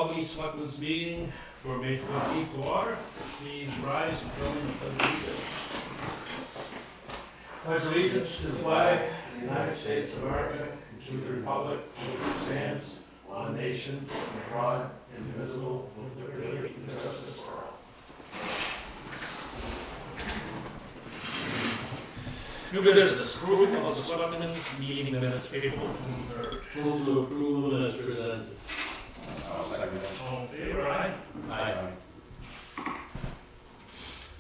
Albany Selectmen's meeting for May 14th to order. Please rise and join in the pledge of allegiance. Pledge allegiance to the flag of the United States of America and to the republic for which it stands, one nation, under God, indivisible, with liberty and justice for all. New business, approval of the Selectmen's meeting minutes, April 23rd. Move to approve them as presented. I'll second that. All in favor, aye? Aye.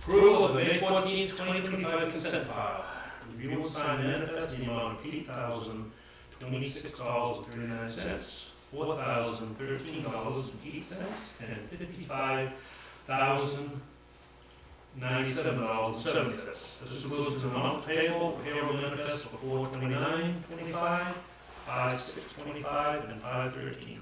Approval of the May 14th, 2025 consent file. Review and sign manifest in the amount of $8,026.39, $4,013.08, and $55,097.70. This includes an amount payable, payroll manifest for 4/29/25, 5/6/25, and 5/13/25.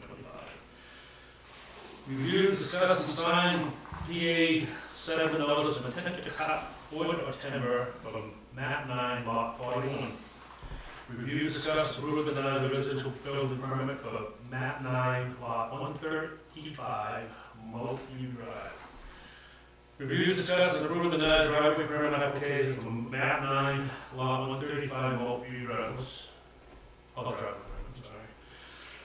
Review, discuss, and sign PA 7 notice of intent to cut wood or timber from map 9, lot 41. Review, discuss, approve, and deny the residential building permit for map 9, lot 135, Multi Drive. Review, discuss, and approve, and deny the driveway permit application for map 9, lot 135, Multi Drive. Public driveway permit, I'm sorry.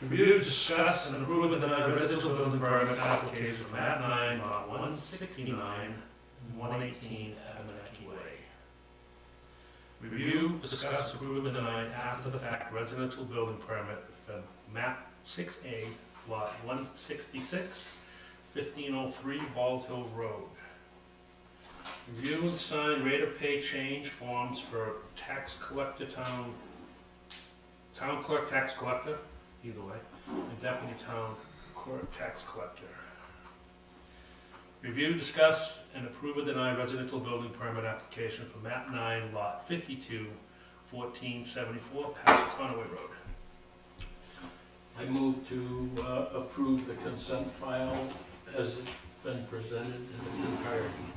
Review, discuss, and approve, and deny the residential building permit application for map 9, lot 169, 118 Abenaki Way. Review, discuss, approve, and deny after the fact residential building permit for map 6A, lot 166, 1503 Bald Hill Road. Review and sign rate of pay change forms for tax collector town clerk tax collector, either way, and deputy town clerk tax collector. Review, discuss, and approve or deny residential building permit application for map 9, lot 52, 1474, past Conaway Road. I move to approve the consent file as it's been presented in its entirety.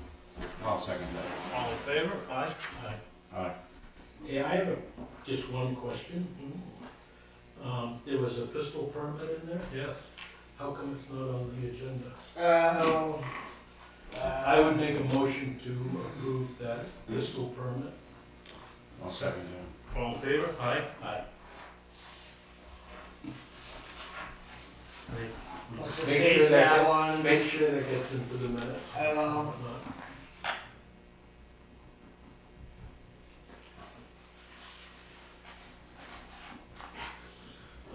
I'll second that. All in favor? Aye. Aye. Aye. Yeah, I have just one question. There was a pistol permit in there. Yes. How come it's not on the agenda? I would make a motion to approve that pistol permit. I'll second that. All in favor? Aye. Aye. Let's just Make face sure that that- one. Make sure that gets into the minutes. I will.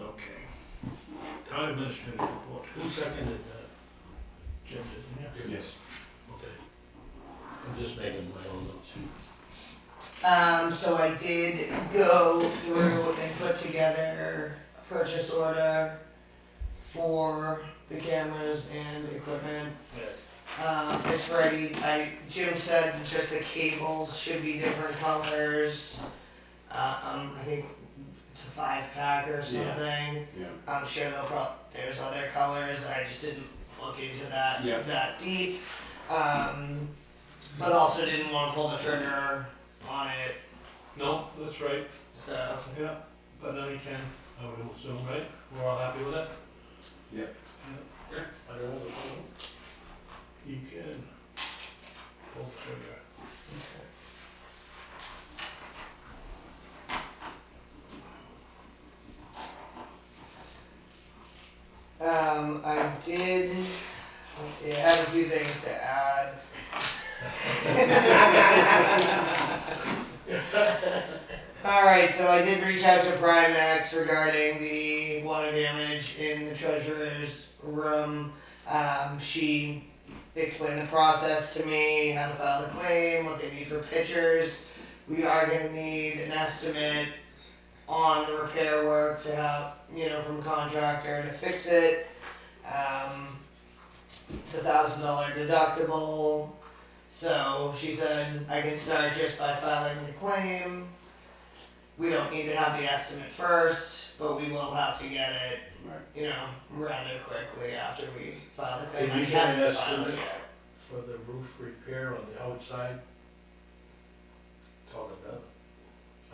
Okay. Town administrator report. Who seconded that? Jim, isn't it? Yes. Okay. I'm just making my own notes. So I did go through and put together a purchase order for the cameras and the equipment. Yes. It's ready. Jim said just the cables should be different colors. I think it's a 5-pack or something. Yeah. I'm sure there's other colors. I just didn't look into that Yeah. that deep. But also didn't want to pull the trigger on it. No, that's right. So Yeah, but now you can, I would assume, right? We're all happy with it? Yeah. Yeah. I don't have a problem. You can pull the trigger. I did. Let's see. I have a few things to add. Alright, so I did reach out to Primax regarding the water damage in the treasurer's room. She explained the process to me, how to file the claim, what they need for pictures. We are going to need an estimate on the repair work to have, from a contractor to fix it. It's a $1,000 deductible. So she said I can start just by filing the claim. We don't need to have the estimate first, but we will have to get it, Right. rather quickly after we file the claim. Did you I get an haven't filed it estimate? yet. For the roof repair on the outside? It's all done.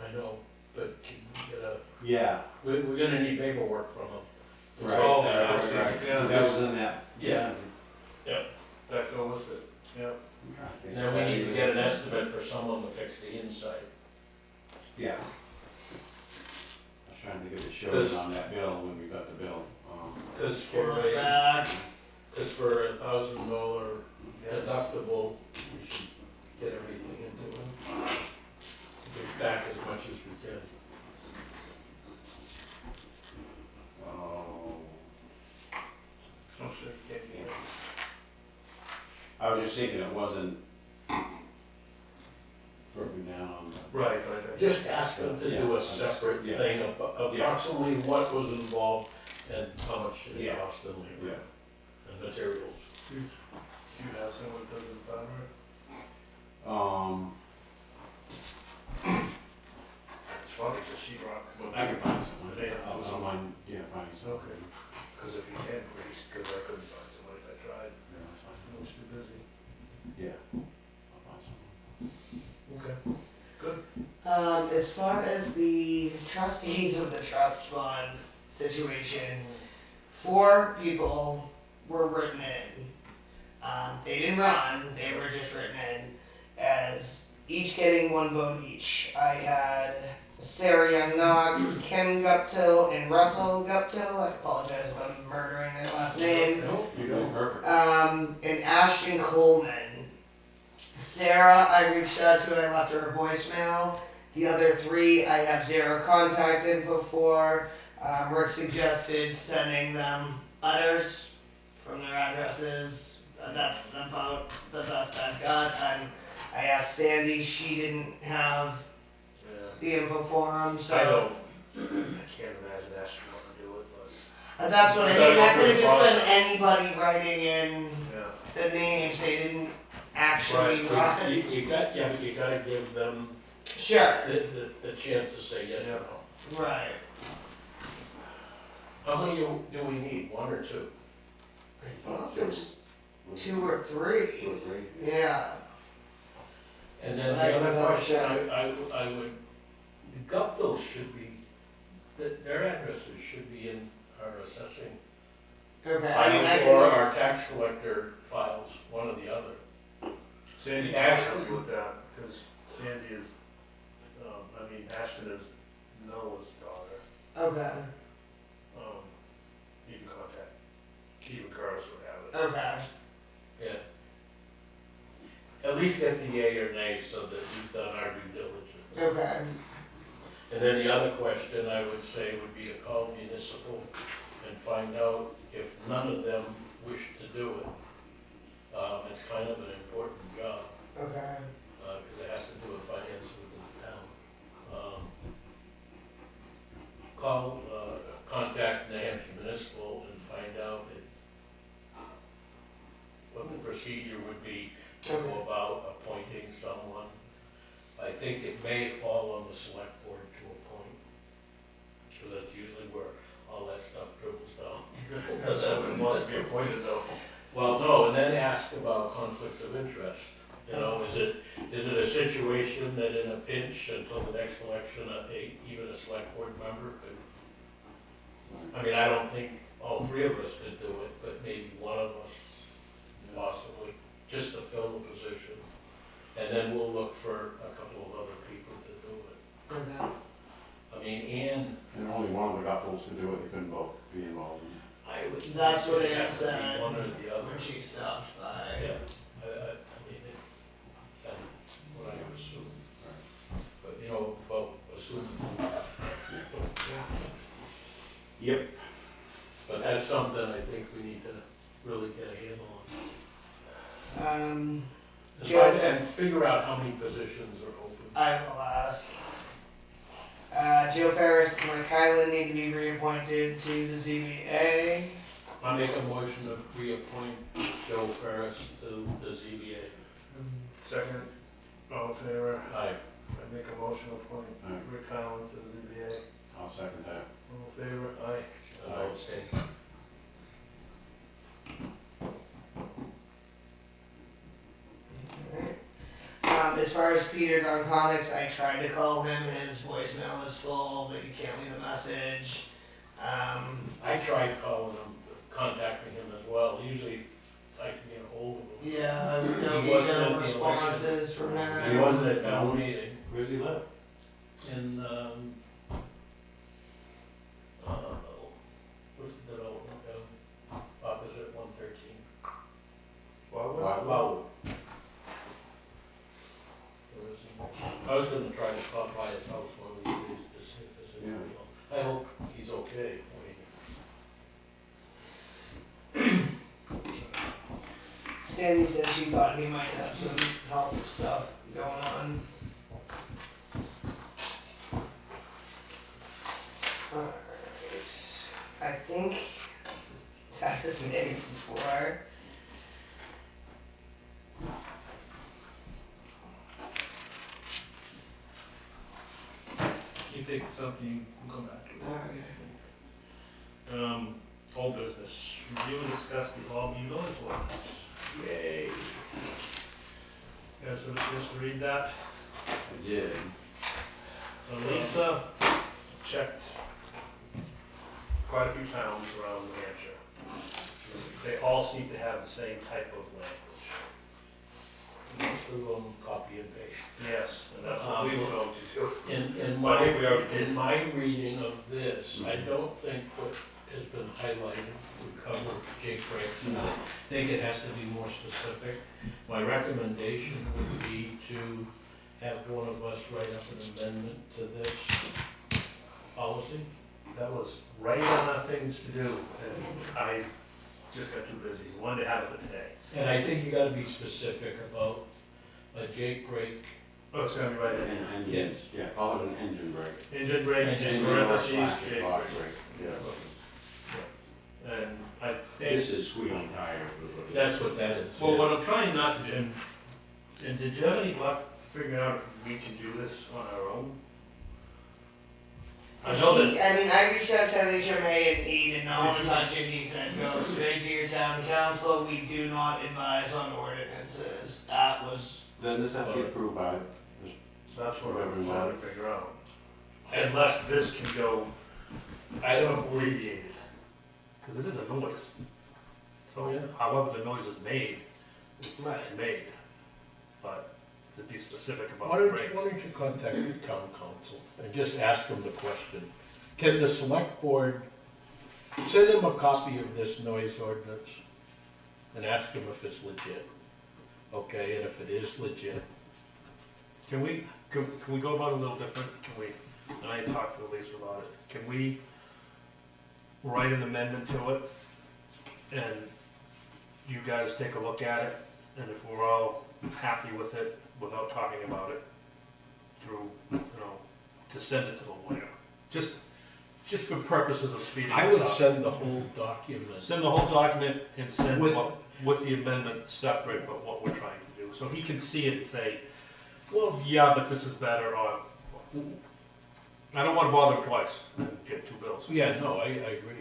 I know, but can we get a, Yeah. we're gonna need paperwork from them. Right. Oh, Right, I see. right. Yeah. That was in that Yeah. I was trying to think if it showed on that bill when we got the bill. Cause Back. for $1,000 deductible, we should get everything into it. Get back as much as we can. Oh, Oh, sure. yeah. I was just thinking it wasn't broken down on the. Right. Just ask them to do a separate Yeah. thing, approximately what was involved and how much it Yeah. cost in labor Yeah. and materials. Do you have someone that does it fiber? It's funny, because she rock. I can find someone. They have I'll someone, yeah, find someone. Okay. Because if you can, please, because I couldn't find somebody if I tried. Yeah, that's fine. I was too busy. Yeah, I'll find someone. Okay. Good. As far as the trustees of the trust fund situation, 4 people were written in. They didn't run, they were just written in as each getting 1 vote each. I had Sarah Young Knox, Kim Guptill, and Russell Guptill. I apologize if I'm murdering their last name. Nope. You're doing perfect. And Ashton Coleman. Sarah, I reached out to, I left her a voicemail. The other 3, I have 0 contact info for. Rick suggested sending them letters from their addresses. That's about the best I've got. I asked Sandy, she didn't have Yeah. the info for them, so. I don't. I can't imagine Ashton wanting to do it, but. That's what I mean. That could have just been anybody writing in Yeah. the names. They didn't actually Right, run. but you gotta give them Sure. the chance to say yes or no. Right. How many do we need, 1 or 2? I thought there was 2 or 3. 2 or 3? Yeah. And then I the other can question, double I would, the Guptills should be, their addresses should be in our assessing Okay. I files can or look. our tax collector files, one or the other. Sandy can Ashton. help you with that, because Sandy is, Ashton is Noah's daughter. Okay. You can contact Keith Curtis would have it. Okay. Yeah. At least get the yay or nay so that we've done our due diligence. Okay. And then the other question I would say would be to call municipal and find out if none of them wish to do it. It's kind of an important job, Okay. because it has to do with finances of the town. Contact New Hampshire Municipal and find out what the procedure would be to go about appointing someone. I think it may fall on the select board to appoint, because that's usually where all that stuff dribbles down. Someone wants to be appointed though. Well, no, and then ask about conflicts of interest. You know, is it a situation that in a pinch until the next election, even a select board member could? I mean, I don't think all 3 of us could do it, but maybe one of us possibly, just to fill the position. And then we'll look for a couple of other people to do it. Okay. I mean, Ann, And only one of the couples could do it, they couldn't both be involved in it. I would. That's what think Ann it has to be said one or the other. When she stopped by. Yeah, I mean, that's what I would assume. But, about assuming. Yep. But that's something I think we need to really get a handle on. And figure out how many positions are open. I will ask. Joe Ferris and Mike Hyland need to be reappointed to the ZBA. I make a motion to reappoint Joe Ferris to the ZBA. Second, all in favor? Aye. I make a motion to appoint Aye. Rick Collins to the ZBA. I'll second that. All in favor? Aye. And I abstain. As far as Peter Donconics, I tried to call him. His voicemail is full, but you can't leave a message. I tried contacting him as well. Usually I can get a hold of him. Yeah, no He wasn't at detailed the responses from He him. wasn't at town meeting. Where does he live? in, what's the development, opposite 113? Wow. I was gonna try to stop by his house one of these days to see if there's anybody else. I hope he's okay. Sandy said she thought he might have some health stuff going on. Alright, I think that is it before. You think something, we'll come back to it. Alright. Old business, review and discuss the Albany noise ordinance. Yay. Guys, so just read that. I did. Lisa checked quite a few towns around New Hampshire. They all seem to have the same type of language. Most of them copy and paste. Yes, and that's what we were going to do. In I think we already did. my reading of this, I don't think what has been highlighted would cover Jake Breaks. I think it has to be more specific. My recommendation would be to have one of us write up an amendment to this policy. That was right on our things to do, and I just got too busy. Wanted to have it for today. And I think you gotta be specific about a Jake break. Oh, it's gonna be right in. Engines, yeah, call it an engine brake. Engine brake, Engine parentheses, slash Jake exhaust brake. brake, yeah. And I think, This is squealing tire. That's what that is. well, what I'm trying not to do, and did you have any luck figuring out if we can do this on our own? I know that, I mean, I reached out to HMA and he did not want to touch it. He said, go straight to your town council. We do not advise on ordinances. That was, Then this has to be approved by, that's what I'm trying to figure out. Unless this can go I don't, abbreviated, because it is a noise. So, however the noise is made, it's made. But to be specific about why the don't you contact the town council and just ask them the question? Can the select board send them a copy of this noise ordinance and ask them if it's legit? Okay, and if it is legit, Can we go about it a little different? Can we, and I talked to Lisa about it, can we write an amendment to it? And you guys take a look at it, and if we're all happy with it, without talking about it, through, to send it to the lawyer. Just for purposes of speeding I this would up. send the whole document. Send the whole document and send With- with the amendment separate, but what we're trying to do. So he can see it and say, well, yeah, but this is better, or, I don't wanna bother him twice and get two bills. Yeah, no, I agree.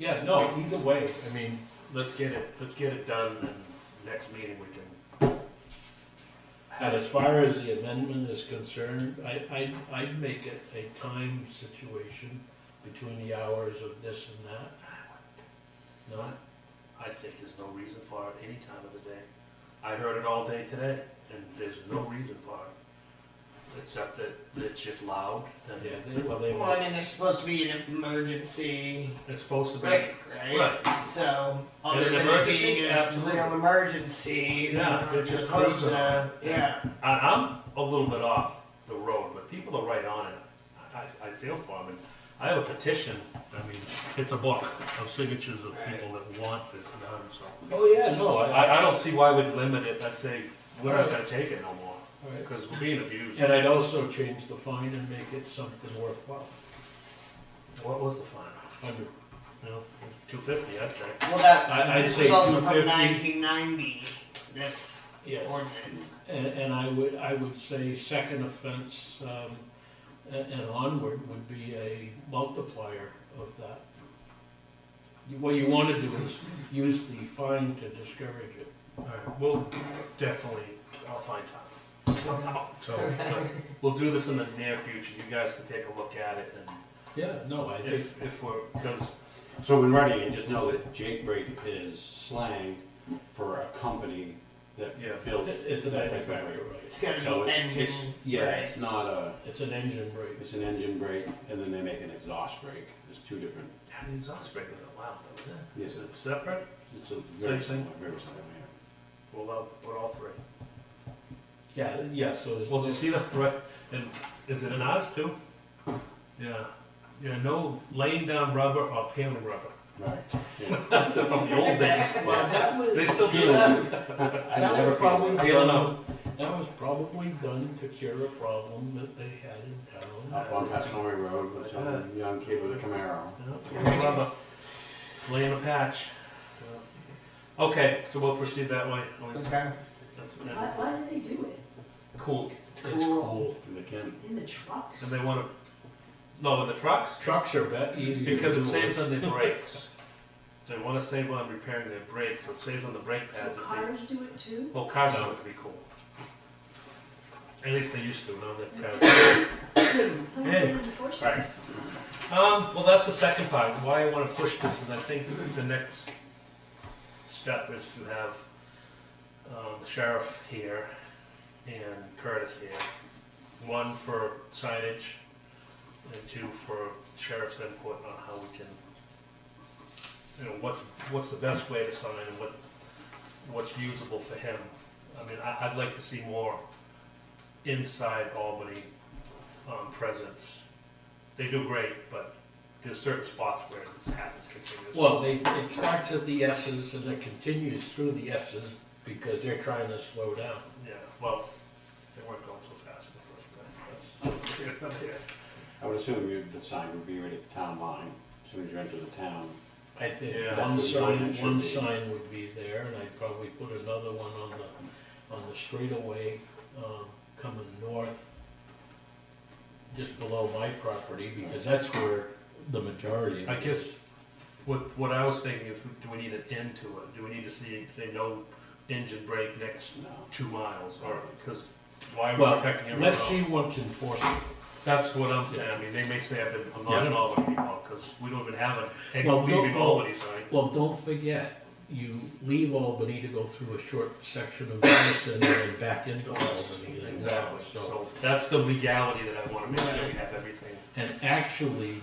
Yeah, no, either way, I mean, Let's get it done, and next meeting we can. and as far as the amendment is concerned, I'd make it a time situation between the hours of this and that. No? I think there's no reason for it any time of the day. I heard it all day today, and there's no reason for it, except that it's just loud, and Yeah, they well, I mean, there's supposed to be an emergency it's supposed to be. break, right? Right. So, other In an than it emergency? being a Absolutely. real emergency, Yeah, it's it's just supposed cruising to, on. yeah. I'm a little bit off the road, but people are right on it. I feel for them, and I have a petition, I mean, it's a book of signatures of people that want this done, so. Oh, yeah, no, I don't see why we'd limit it, I'd say, we're not gonna take it no more, All right. because we're being abused. And I'd also change the fine and make it something worthwhile. What was the fine? 100. $250, I'd say. Well, that, I'd this say was also from 250. 1990, this Yeah. ordinance. And I would say second offense, and onward would be a multiplier of that. What you want to do is use the fine to discourage it. Alright, we'll definitely, I'll find time. So, we'll do this in the near future, you guys can take a look at it, and Yeah, no, I think, if we're, because, So when writing it, just know that Jake brake is slang for a company that Yes. build. It's a that type of manufacturer, brake. right? It's gotta So be it's, engine. yeah, right? it's not a, It's an engine brake. it's an engine brake, and then they make an exhaust brake. There's two different, The exhaust brake isn't loud though, is it? yes, Is it separate? it's a very Same thing? similar, very similar, yeah. Well, I'll put all three. Yeah, so there's. Well, do you see that, right, and is it in ours too? Yeah, yeah, no laying down rubber or peeling rubber. Right, yeah. That's from the old days. Well, that was. They still do that. I That never was probably Peeling done, that was probably done to cure a problem that they had in town. Up on Pasconomy Road with some young kid with a Camaro. Yeah, rubber, laying a patch. Yeah. Okay, so we'll proceed that way. Okay. That's, Why do they do it? cool. It's cool. And they can, In the trucks? And they want to, no, with the trucks? Trucks are easier. Because to it do. saves on the brakes. They want to save on repairing their brakes, so it saves on the brake So pads. If cars do it too? they, well, cars want it to be cool. At least they used to, now that cars. How are they Hey. gonna enforce Right. it? Well, that's the second part. Why I want to push this is I think the next step is to have the sheriff here and Curtis here. One for signage and two for sheriff's input on how we can, you know, what's the best way to sign and what's usable for him. I mean, I'd like to see more inside Albany presence. They do great, but there's certain spots where this happens continuously. Well, it starts at the S's and it continues through the S's because they're trying to slow down. Yeah, well, they weren't going so fast in the first place. That's another here. I would assume the sign would be right at the town line, as soon as you enter the town. I think Yeah, one that's what mine sign, should one be. sign would be there, and I'd probably put another one on the straightaway, coming north, just below my property, because that's where the majority of I it guess is. what I was thinking is, do we need an end to it? Do we need to say no engine brake next No. 2 miles, or, because why are we Well, protecting everyone let's else? see what's enforced. That's what I'm saying. I mean, they may say I'm not in Albany anymore, because we don't even have an Well, leaving don't- Albany sign. Well, don't forget, you leave Albany to go through a short section of Madison and then back into Albany. as well. Exactly, So, so that's the legality that I want to make sure we have everything. and actually,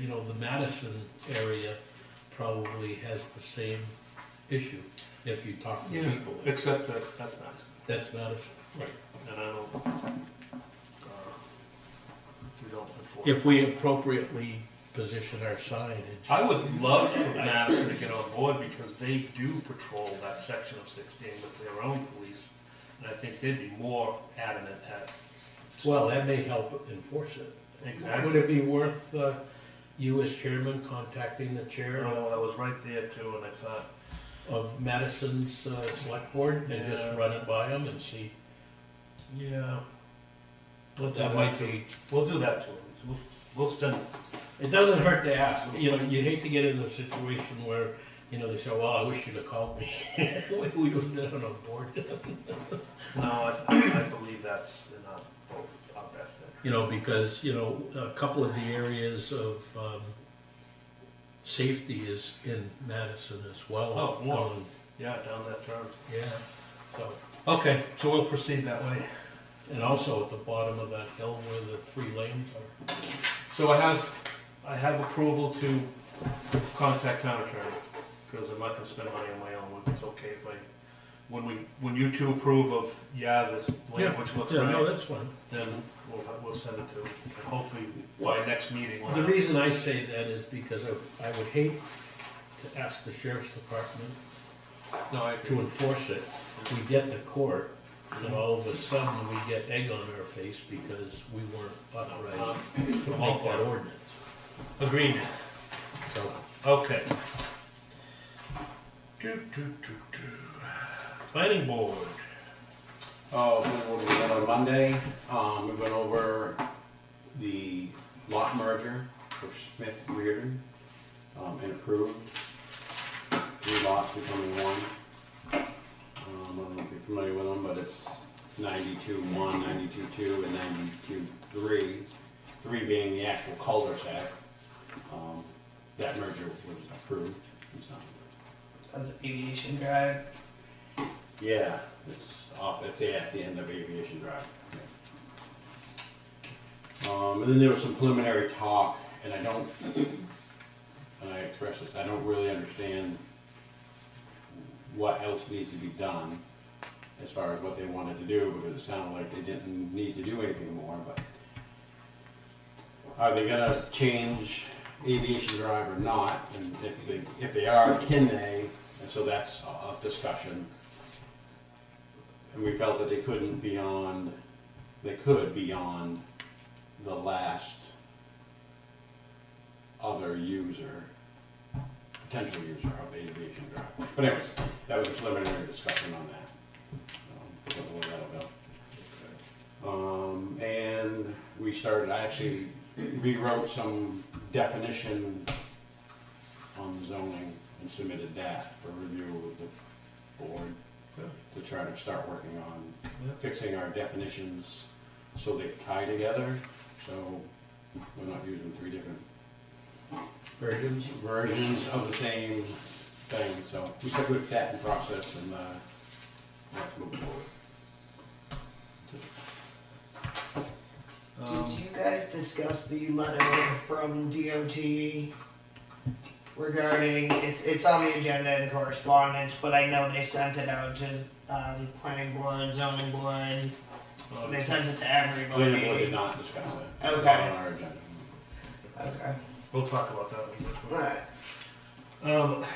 you know, the Madison area probably has the same issue, if you talk to people. Except that that's Madison, That's Madison, right. and I don't, we don't enforce. If we appropriately position our signage. I would love for Madison to get on board, because they do patrol that section of 16 with their own police, and I think they'd be more adamant at. Well, that may help enforce it. Would Exactly. it be worth, you as chairman contacting the chair I was right there too, and I thought, of Madison's select board and just Yeah. run it by them and see? yeah. We'll do That might be, We'll do that to them. We'll send, it doesn't hurt to ask, you know, you'd hate to get in a situation where, you know, they say, well, I wish you'd have called me. We would have been on board. no, I believe that's in our best interest. You know, because, you know, a couple of the areas of safety is in Madison as well. Oh, more. going- Yeah, down that turn. Yeah, so, Okay, so we'll proceed that way. and also at the bottom of that hill where the 3 lanes are. So I have approval to contact town attorney, because I'm not gonna spend money on my own. It's okay if when you two approve of, this language looks Yeah, no, right, that's fine. then we'll send it to, and hopefully by next meeting. we'll The have- reason I say that is because I would hate to ask the sheriff's department No, I to agree. enforce it. We get to court, and all of a sudden we get egg on our face because we weren't authorized to make that ordinance. Agreed. So, Okay. Planning board. Oh, we went on Monday, we went over the lot merger for Smith Reardon, and approved 3 lots becoming 1. I don't know if you're familiar with them, but it's 92-1, 92-2, and 92-3. 3 being the actual cul-de-sac. That merger was approved, and so. That's Aviation Drive. Yeah, it's at the end of Aviation Drive. And then there was some preliminary talk, and I expressed this, I don't really understand what else needs to be done as far as what they wanted to do, because it sounded like they didn't need to do anything more, but are they gonna change Aviation Drive or not? And if they are, can they? And so that's a discussion. And we felt that they could beyond the last other potential user of Aviation Drive. But anyways, that was a preliminary discussion on that. Don't know where that'll go. And we started, I actually rewrote some definition on zoning and submitted that for review with the board to try to start working on fixing our definitions so they tie together, so we're not using 3 different versions of the same thing. So we stuck with that in process, and let's move forward. Did you guys discuss the letter from DOT regarding, it's on the agenda in correspondence, but I know they sent it out to planning board, zoning board, so they sent it to Planning board did everybody. not discuss it. Okay. Not on our agenda. Okay, We'll talk about that when we get to it. alright.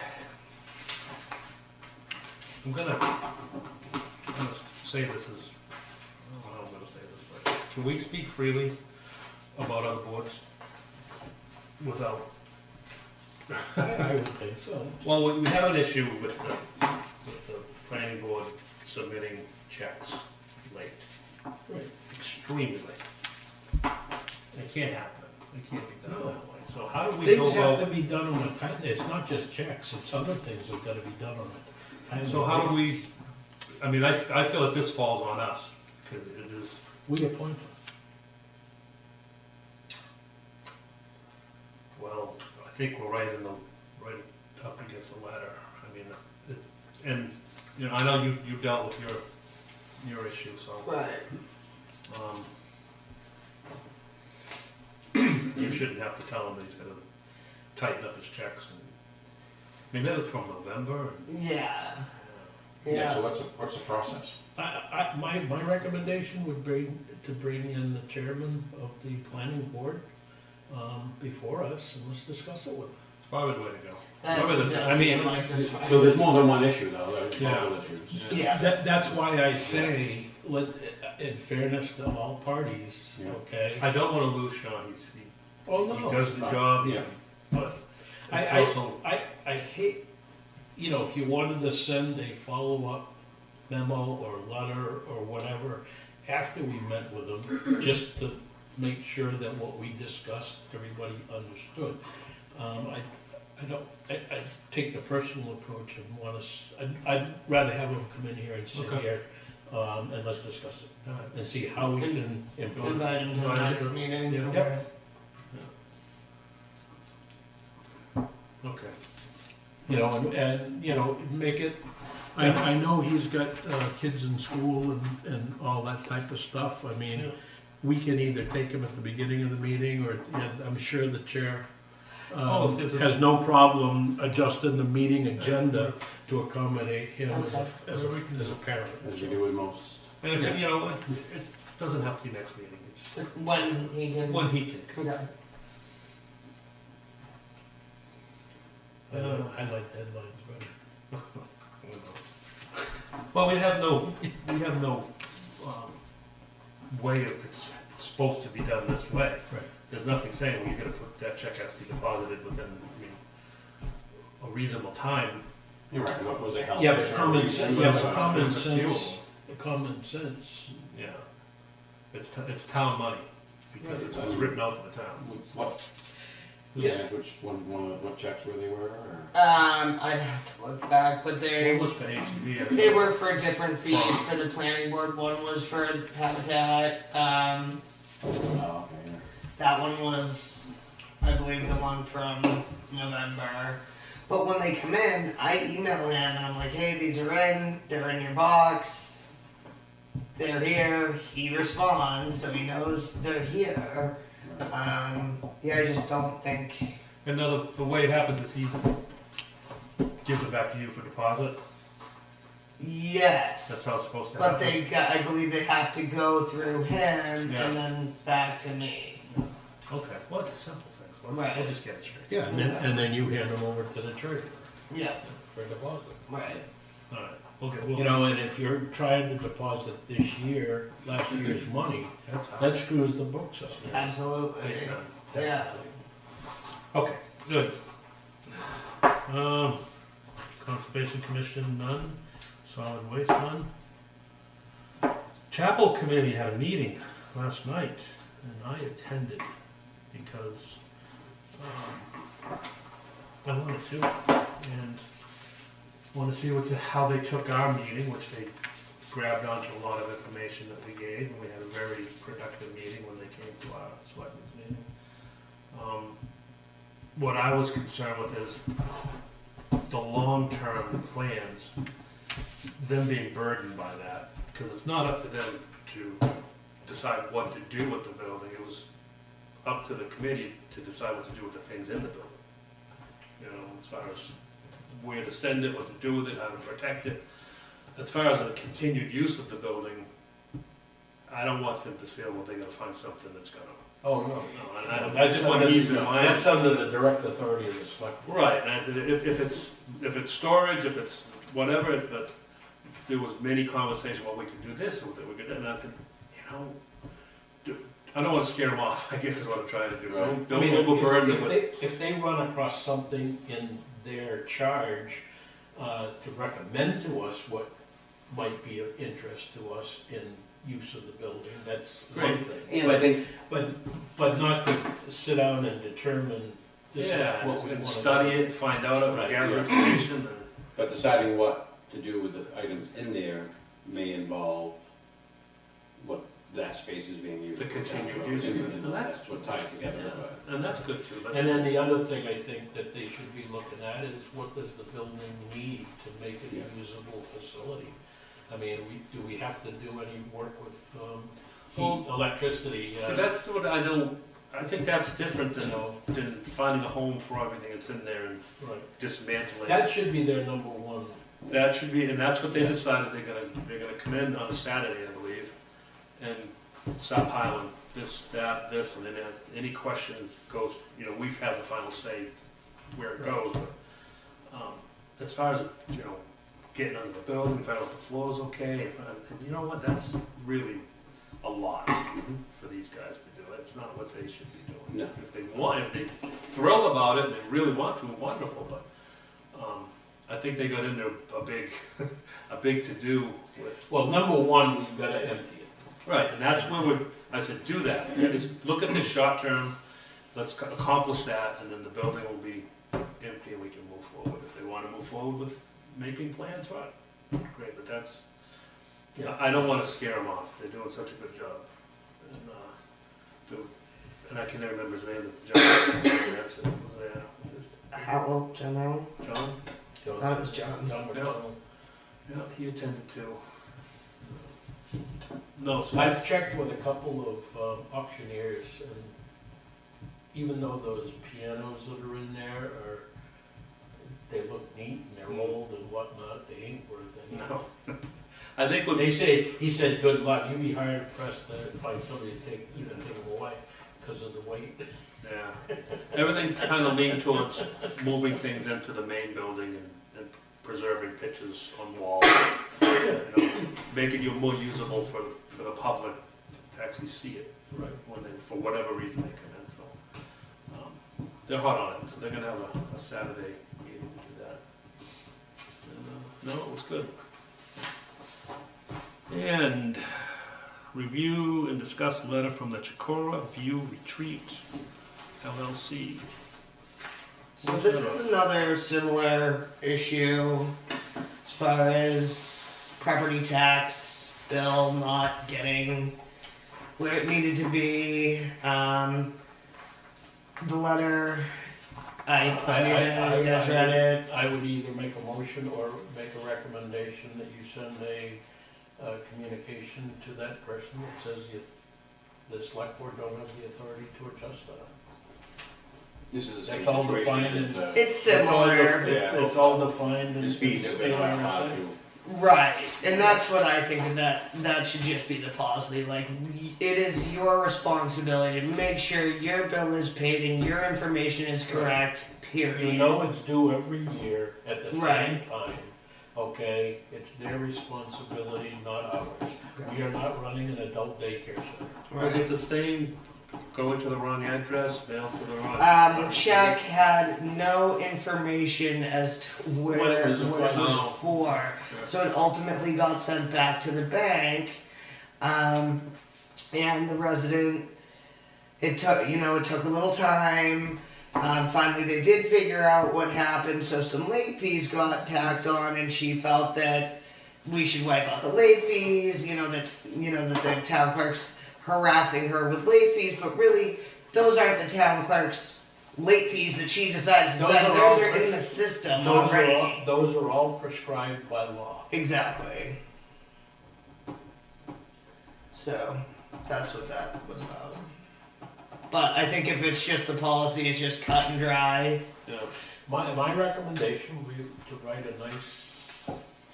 I'm gonna say this is, I don't know how I'm gonna say this, but can we speak freely about other boards without? I would think so. Well, we have an issue with the planning board submitting checks late, Right. extremely late. It can't happen, it can't be done No. that way, so how do we go Things have about? to be done on a time, it's not just checks, it's other things that gotta be done on a timely So how do basis. we, I mean, I feel that this falls on us, because it is, We appoint them. well, I think we're right up against the ladder. I mean, it's, and, you know, I know you dealt with your issue, so, Right. you shouldn't have to tell him that he's gonna tighten up his checks and, I mean, that was from November and, Yeah, Yeah, so yeah. what's the process? My recommendation would be to bring in the chairman of the planning board, before us, and let's discuss it with him. it's probably the way to go. That Probably the- does I mean, seem like the So there's more than one issue though, there's Yeah. multiple issues. Yeah. That's why I say, in fairness to all parties, Yeah. okay? I don't wanna lose Sean, he Oh, no. does the job, Yeah. but I it's also, hate, if you wanted to send a follow-up memo or letter or whatever after we met with them, just to make sure that what we discussed, everybody understood. I take the personal approach and I'd rather have them come in here and sit Okay. here, and let's discuss it, all right. and see how we can improve. Invite him to the Invite him next to- meeting. yeah. Okay. Okay. Make it, I know he's got kids in school and all that type of stuff. I mean, Yeah. we can either take him at the beginning of the meeting, or, and I'm sure the chair Oh, if there's a- has no problem adjusting the meeting agenda to accommodate him as Okay. as a parent. As you do with most. And if, Yeah. you know, it doesn't have to be next meeting, it's When he can. when he can. Okay. I like deadlines better. Well, we have no way of, it's supposed to be done this way. Right. There's nothing saying you're gonna put, that check has to be deposited within, I mean, a reasonable time. You're right, what was it? health Yeah, but insurance? common There's a few. sense. Yeah. It's town money, because it's what's written out to the town. What? Yeah. What checks were they or? I'd have to look back, but It they was for HGV. they were for different fees for the planning board. One was for habitat. Oh, okay, yeah. That one was, I believe, the one from November. But when they come in, I email him and I'm like, hey, these are in, they're in your box, they're here. He responds, so he knows they're here. Yeah, I just don't think. And now the way it happens is he gives it back to you for deposit. Yes. That's how it's supposed to But happen. I believe they have to go through him Yeah. and then back to me. Okay, well, it's a simple thing, so Right. we'll just get it straight. Yeah, and then you hand them over to the treasurer Yeah, for deposit. right. All right, okay, You know, and if you're trying to deposit this year, last year's money, that's that screws the books up. Absolutely. Big time. Yeah. Okay, good. Conservation Commission, none. Solid Waste, none. Chapel Committee had a meeting last night, and I attended because I wanted to, and want to see how they took our meeting, which they grabbed onto a lot of information that we gave, and we had a very productive meeting when they came to our selectmen's meeting. What I was concerned with is the long-term plans, them being burdened by that, because it's not up to them to decide what to do with the building. It was up to the committee to decide what to do with the things in the building. You know, as far as where to send it, what to do with it, how to protect it. As far as the continued use of the building, I don't want them to feel, well, they gotta find something that's gonna, Oh, no. no, and I just want to ease their mind. That's under the direct authority of the select. board. Right, and I said, if it's storage, if it's whatever, but there was many conversations, well, we could do this, or we could, and I could, you know, I don't want to scare them off, I guess is what I'm trying to do. Right. Don't overburden them with. If they run across something in their charge, to recommend to us what might be of interest to us in use of the building, that's one Great. thing. And I think, But not to sit down and determine this is Yeah, what we and want to study it, find out, Right, gather yeah. information, and, but deciding what to do with the items in there may involve what that space is being used. The for. continued use of it. And Well, that's- that's what ties together, but. and that's good too, but. And then the other thing I think that they should be looking at is what does the building need to make it Yeah. a usable facility? I mean, do we have to do any work with heat, electricity? See, that's what I don't, I think that's different than finding a home for everything that's in there and Right. dismantling it. That should be their number one. That should be, and that's what they Yeah. decided, they're gonna come in on a Saturday, I believe, and stop piling this, that, this, and then if any questions goes, you know, we've had the final say where it goes, but, as far as, you know, getting under the building, find out if the floor's okay, you know what, that's really a lot for these guys to do, it's not what they should be doing. No. If they want, if they thrilled about it, and they really want to, wonderful, but, I think they got into a big, a big to-do with. Well, number one, we've got to empty it. Right, and that's where I said, do that, just look at this short term, let's accomplish that, and then the building will be empty and we can move forward. If they wanna move forward with making plans, right, great, but that's, I don't wanna scare them off, they're doing such a good job. And I can never remember his name, John, that's it, was there, Howell, John Howell? John? I thought it was John. John McDonald. Yeah, he attended too. No, so I've checked with a couple of auctioneers, and even though those pianos that are in there they look neat and they're old and whatnot, they ain't worth anything. no. I think what They say, he said, good luck, you'd be hard pressed to find somebody to take them away because of the weight. Yeah, everything kind of leaned towards moving things into the main building and preserving pictures on walls. You know, making it more usable for the public to actually see it Right. when they, for whatever reason they come in, so. They're hot on it, so they're gonna have a Saturday meeting to do that. And, no, it was good. And review and discuss letter from the Chicora View Retreat LLC. So this is another similar issue as far as property tax bill not getting where it needed to be. The letter I you guys read it. I would either make a motion or make a recommendation that you send a communication to that person that says the select board don't have the authority to adjust that. This is the same That's all situation defined as in- the, It's similar. It's all defined in his fees have been state allowed RSA. to. Right, and that's what I think that should just be the policy. Like, it is your responsibility to make sure your bill is paid and your information is correct. Period. You know it's due every year at the same Right. time, okay? It's their responsibility, not ours. We are not running an adult daycare center. Was it the same, going to the wrong address, mail to the wrong? The check had no information as to What where it was what it was about. for, so it ultimately got sent back to the bank. And the resident, it took a little time. Finally, they did figure out what happened, so some late fees got tacked on, and she felt that we should wipe out the late fees. That the town clerk's harassing her with late fees, but really, those aren't the town clerk's late fees that she decides to Those set. are Those all- are in the system Those already. those are all prescribed by law. Exactly. So that's what that was about. But I think if it's just the policy, it's just cut and dry. Yeah. My recommendation would be to write a nice,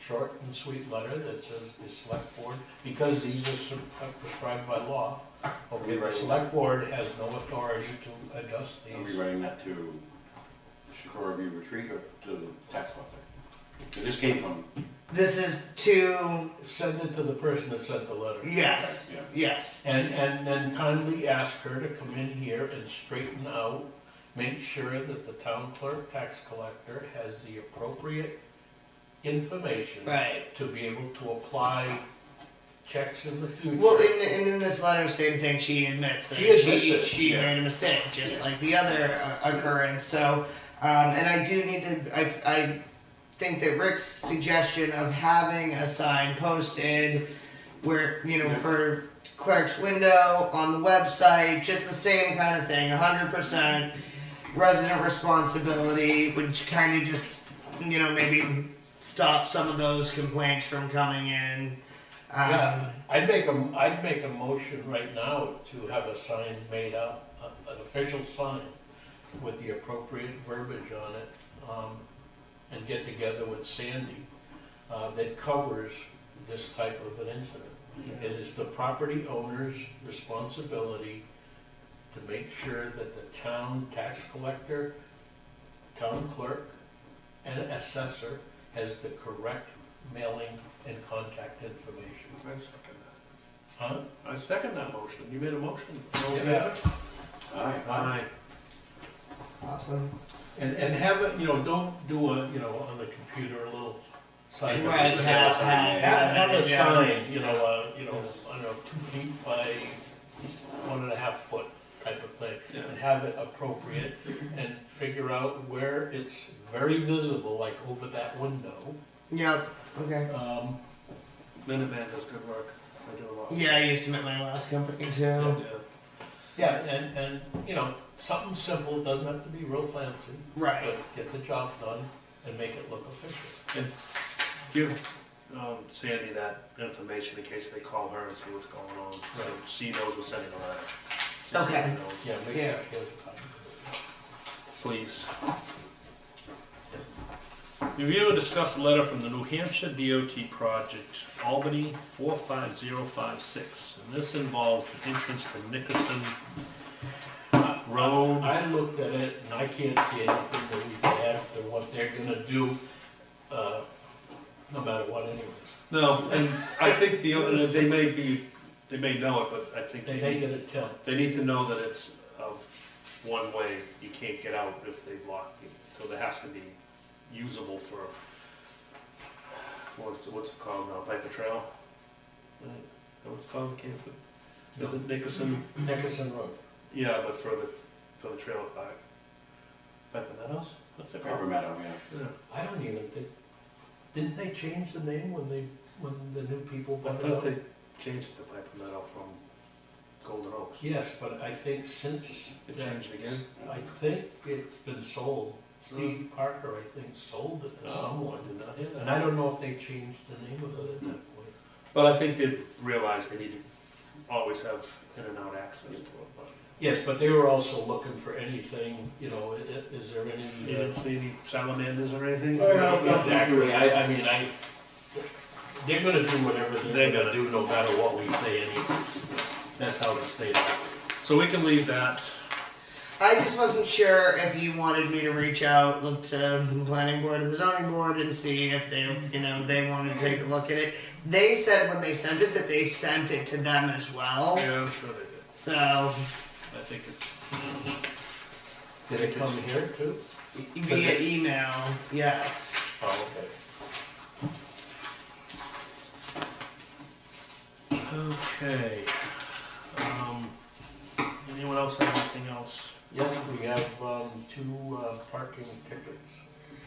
short and sweet letter that says the select board, because these are prescribed by law. Okay, the select board has no authority to adjust Are we these. writing that to Shakora View Retreat or to the tax collector? 'Cause this came from, This is to Send it to the person that sent the letter. yes, Yeah. yes. And then kindly ask her to come in here and straighten out, make sure that the town clerk, tax collector has the appropriate information Right. to be able to apply checks in the future. Well, in this letter, same thing. She admits that She admits it, she yeah. made a mistake, just Yeah. like the other occurrence. So, and I do need to. I think that Rick's suggestion of having a sign posted, where for clerk's window on the website, just the same kind of thing, 100% resident responsibility, would kind of just maybe stop some of those complaints from coming in. Yeah, I'd make a motion right now to have a sign made up, an official sign with the appropriate verbiage on it, and get together with Sandy, that covers this type of an incident. It is the property owner's responsibility to make sure that the town tax collector, town clerk, and assessor has the correct mailing and contact information. I second that. Huh? I second that motion. You made a motion. Yeah. Aye. Awesome. And have it, don't do on the computer, a little sign. Right, Have a yeah. sign, I don't know, 2 feet by 1.5 foot type of thing. Yeah. And have it appropriate and figure out where it's very visible, like over that window. Yep. Okay. Minuteman does good work. I do a lot. Yeah, I used to at my last company too. Yeah. Yeah, and something simple, doesn't have to be real fancy, Right. but get the job done and make it look official. And give Sandy that information in case they call her and see what's going on. So Right. she knows we're sending a letter. So Okay. Sandy knows. Yeah, make Yeah. sure she has a copy. Please. Review and discuss a letter from the New Hampshire DOT project, Albany 45056. And this involves the entrance to Nickerson Road. I looked at it and I can't see anything that we can add to what they're gonna do, no matter what anyways. No, and I think they may know it, but I think They may get a tip. they need to know that it's one way. You can't get out if they block you. So there has to be usable for, what's it called now, Piper Trail? Is that what it's called, can't it? Is it Nickerson? Nickerson Road. Yeah, but for the trailer park. Piper Meadows? What's it Pepper called? Meadow, yeah. Yeah. I don't even think, didn't they change the name when the new people I bought it thought up? they changed it to Piper Meadow from, Golden Oaks. Yes, but I think since. It that- changed again? I think it's been sold. Steve Parker, I think, sold it to someone. Did not hear that. And I don't know if they changed the name of it at that point. But I think they realized they need to always have in and out access to it, but. Yes, but they were also looking for anything, you know, is there any? You didn't see any salamanders or anything? Exactly, I mean, they're gonna do whatever they're gonna do, no matter what we say anyway. That's how the state is. So we can leave that. I just wasn't sure if you wanted me to reach out, look to the planning board or the zoning board and see if they, they wanted to take a look at it. They said when they sent it that they sent it to them as well. Yeah, I'm sure they did. So, I think it's. Did it come here too? via email, yes. Oh, okay. Okay. Anyone else have anything else? Yes, we have, two, parking tickets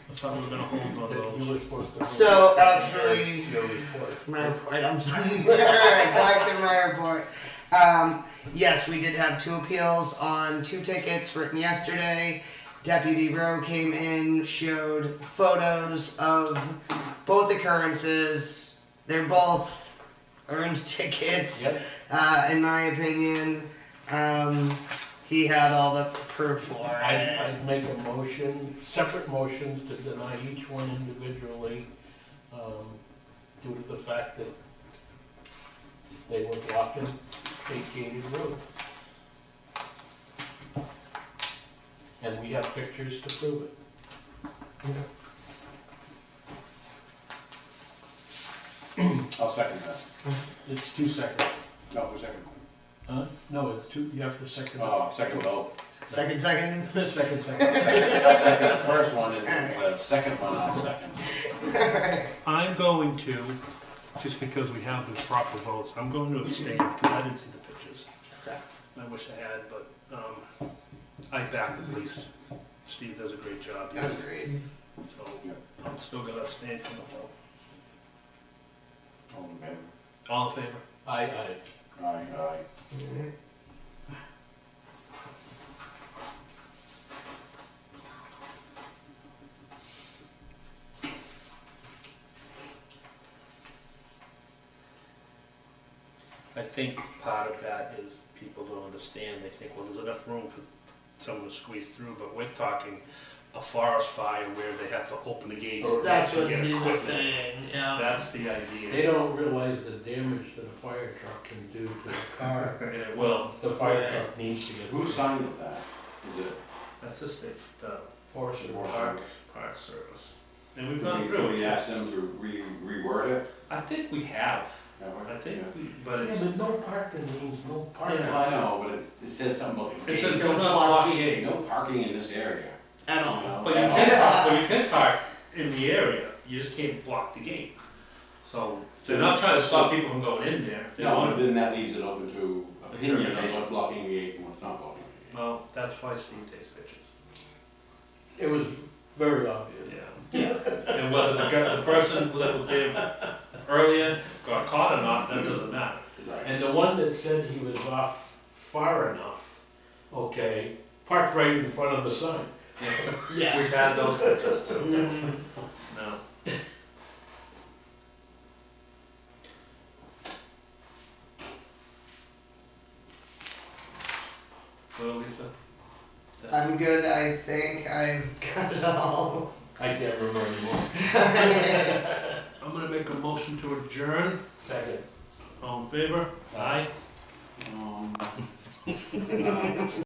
I thought we were gonna hold on that you those. were supposed to. So, actually- Your report. My report, I'm sorry. Alright, back to my report. Yes, we did have 2 appeals on 2 tickets written yesterday. Deputy Rowe came in, showed photos of both occurrences. They're both earned tickets, Yep. in my opinion. He had all the proof for it. I'd make a motion, separate motions to deny each one individually, due to the fact that they were blocking a gated road. And we have pictures to prove it. I'll second that. It's 2 seconds. No, for second. Huh? No, it's 2, you have to second it. Second vote. Second. Second. Second the first one, and the second one I'll second. I'm going to, just because we have the proper votes, I'm going to abstain because I didn't see the pictures. Okay. I wish I had, but, I back the police. Steve does a great job. Agreed. So I'm still gonna abstain from the vote. All in favor? All in favor? Aye. Aye, aye. Alright. I think part of that is people don't understand. They think, well, there's enough room for someone to squeeze through, but we're talking a forest fire where they have to open the gates. That's to what get he was equipment. saying, yeah. That's the idea. They don't realize the damage that a fire truck can do to a car. And it will. The fire truck needs to get. Who signed that? Is it? That's the safe, the Forest and Park Service. And we've Can gone we, through can it. we ask them to reword it? I think we have. Never? I think Yeah. we, but Yeah, it's, but no parking means no parking. Yeah. Well, I know, but it says something about the it gate. says do not block the gate. No parking in this area. At all. know? But you can park in the area, you just can't block the gate. So, they're not trying to stop people from going in there. They No, want but then that leaves it open to opinion on Interpretation. what's blocking the gate and what's not blocking the gate. Well, that's why Steve takes pictures. It was very obvious. Yeah. And whether the person that was there earlier got caught or not, that doesn't matter. Right. And the one that said he was off far enough, okay, parked right in front of the sign. Yeah. We've had those pictures too. Mhm. No. Well, Lisa? I'm good, I think I've got it all. I can't remember anymore. I'm gonna make a motion to adjourn. Second. All in favor? Aye. Um,